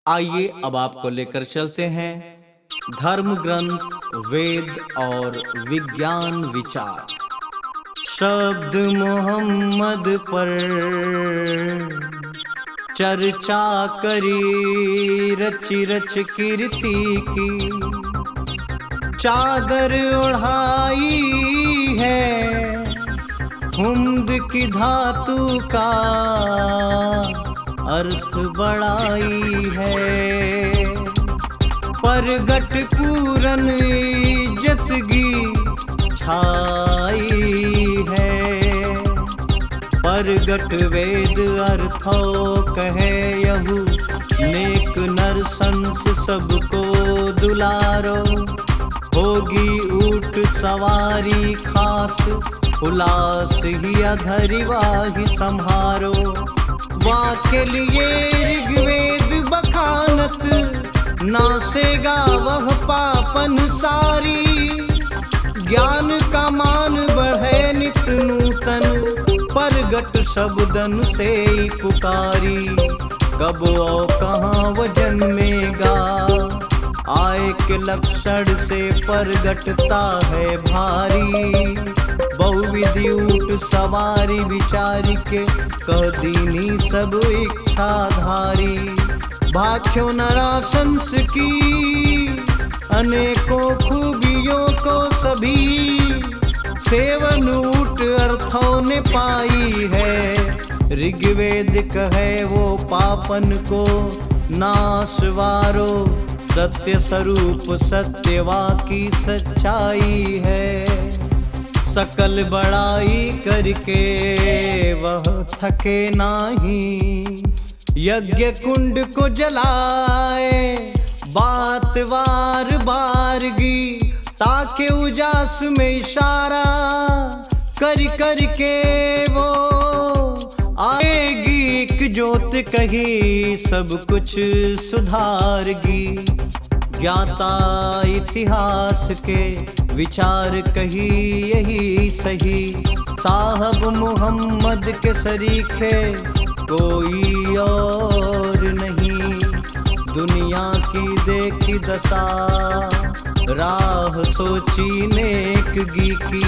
आइए अब आपको लेकर चलते हैं धर्म ग्रंथ, वेद और विज्ञान विचार। शब्द मोहम्मद पर चर्चा करी, रच रच कीर्ति की चादर ओढ़ाई है। हुम्द की धातु का अर्थ बढ़ाई है। परगट पूरन इज्जतगी छाई है। परगट वेद अर्थो कहे यहू, नेक नर संस सबको दुलारो। होगी ऊट सवारी खास, उलास ही अधरिवाही संहारो। वाके लिए ऋग्वेद बखानत, नासेगा वह पापन सारी। ज्ञान का मान बढ़े नित नूतन, परगट शब्दन से पुकारी। कब और कहाँ वो जन्मेगा, आय के लक्षण से परगटता है भारी। बहुविधि ऊट सवारी विचारी के, कह दीनी सब इच्छाधारी। भाख्यो नराशंस की अनेकों खूबियों को सभी, सेवन ऊट अर्थों ने पाई है। ऋग्वेद कहे वो पापन को नाशवारो। सत्य स्वरूप सत्यवा की सच्चाई है। सकल बड़ाई करके वह थके नाही, यज्ञ कुंड को जलाए बात बार बार गी। ताके उजास में इशारा कर कर के वो आएगी। एक जोत कही सब कुछ सुधारगी। ज्ञाता इतिहास के विचार कही यही सही। साहब मोहम्मद के सरीखे कोई और नहीं। दुनिया की देखी दशा, राह सोची नेकगी की।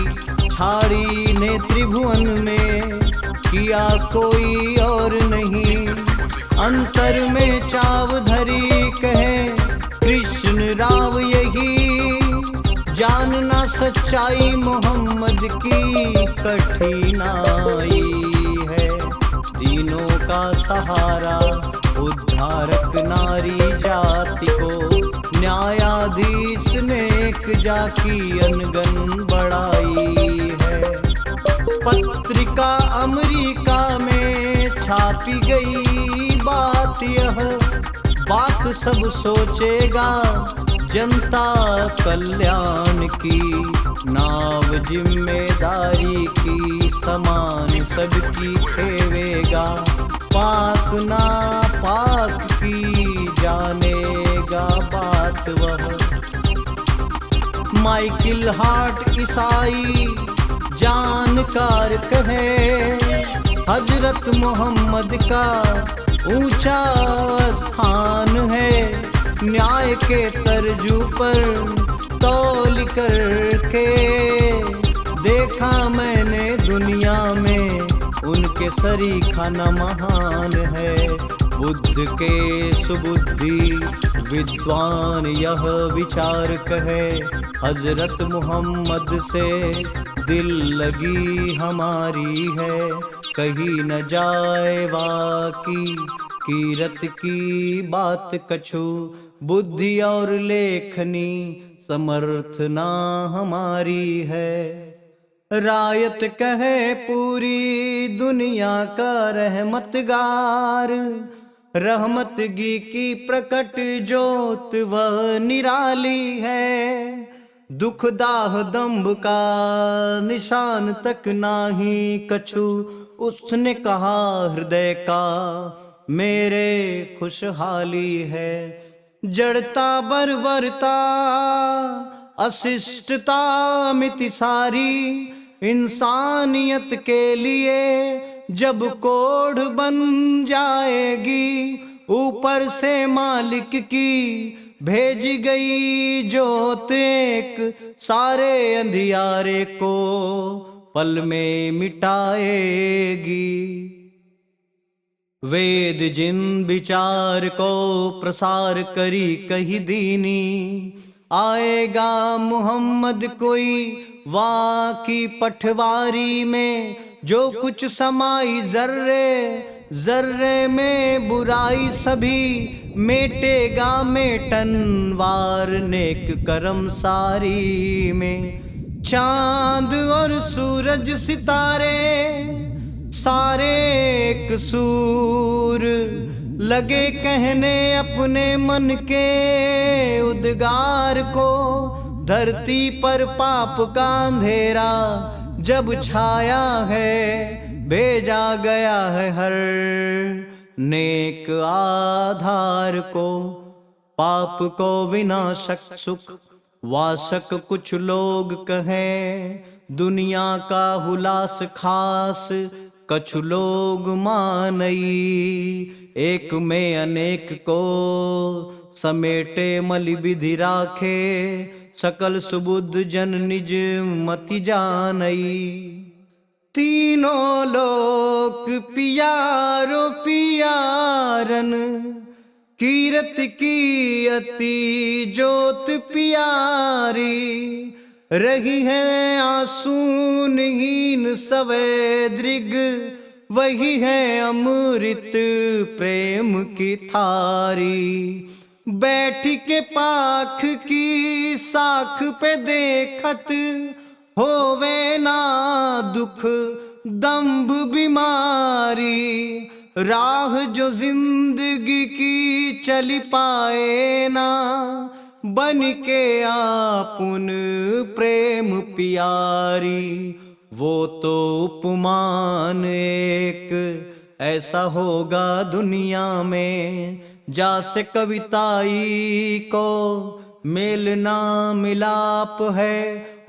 छाड़ी ने त्रिभुवन में किया कोई और नहीं। अंतर में चाव धरी कहे कृष्ण राव यही। जानना सच्चाई मोहम्मद की कठिनाई है। दीनों का सहारा उद्धारक नारी जाति को। न्यायाधीश ने एक जाकी अनगन बढ़ाई है। पत्रिका अमेरिका में छापी गई बात यह, बात सब सोचेगा जनता कल्याण की। नाव जिम्मेदारी की समान सबकी खेवेगा। पाक ना पाक की जानेगा बात वह। माइकल हार्ट ईसाई जानकार कहे, हजरत मोहम्मद का ऊंचा स्थान है। न्याय के तर्जू पर तौल करके देखा मैंने दुनिया में, उनके सरीखा न महान है। बुद्ध के सुबुद्धि विद्वान यह विचार कहे, हजरत मोहम्मद से दिल लगी हमारी है। कहीं न जाए वाकी कीरत की बात कछु। बुद्धि और लेखनी समर्थना हमारी है। रायत कहे पूरी दुनिया का रहमतगार। रहमतगी की प्रकट जोत वह निराली है। दुख दाह दंभ का निशान तक नाही कछु। उसने कहा हृदय का मेरे खुशहाली है। जड़ता बर्बरता अशिष्टता मिति सारी, इंसानियत के लिए जब कोढ़ बन जाएगी ऊपर से मालिक की भेज गई जोत एक, सारे अंधियारे को पल में मिटाएगी। वेद जिन विचार को प्रसार करी कही दीनी, आएगा मुहम्मद कोई वाकी पठवारी में। जो कुछ समाई जर्रे जर्रे में बुराई सभी, मेटेगा मेटनवार नेक करम सारी में। चांद और सूरज सितारे सारे एक सूर, लगे कहने अपने मन के उद्गार को। धरती पर पाप का अंधेरा जब छाया है, भेजा गया है हर नेक आधार को। पाप को विनाशक सुख वासक कुछ लोग कहें, दुनिया का हुलास खास कछु लोग मानई। एक में अनेक को समेटे मलि विधि राखे, सकल सुबुद्ध जन निज मति जानई। तीनों लोक पियारो पियारन, कीरत की अति जोत पियारी। रही है आसूनहीन सवे दृग, वही है अमृत प्रेम की थारी। बैठ के पाख की साख पे देखत, होवे ना दुख दंभ बीमारी। राह जो जिंदगी की चल पाए ना, बन के आपुन प्रेम पियारी। वो तो उपमान एक ऐसा होगा दुनिया में, जासे कविताई को मेल ना मिलाप है।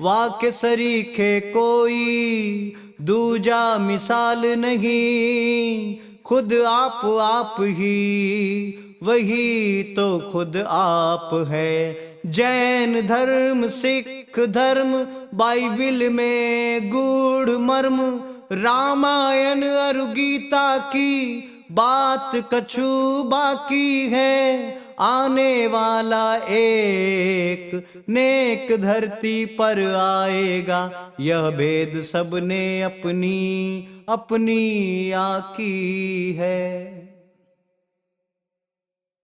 वाक्य सरीखे कोई दूजा मिसाल नहीं, खुद आप ही वही तो खुद आप है। जैन धर्म सिख धर्म बाइबिल में गूढ़ मर्म, रामायण और गीता की बात कछु बाकी है। आने वाला एक नेक धरती पर आएगा, यह भेद सबने अपनी अपनी आकी है।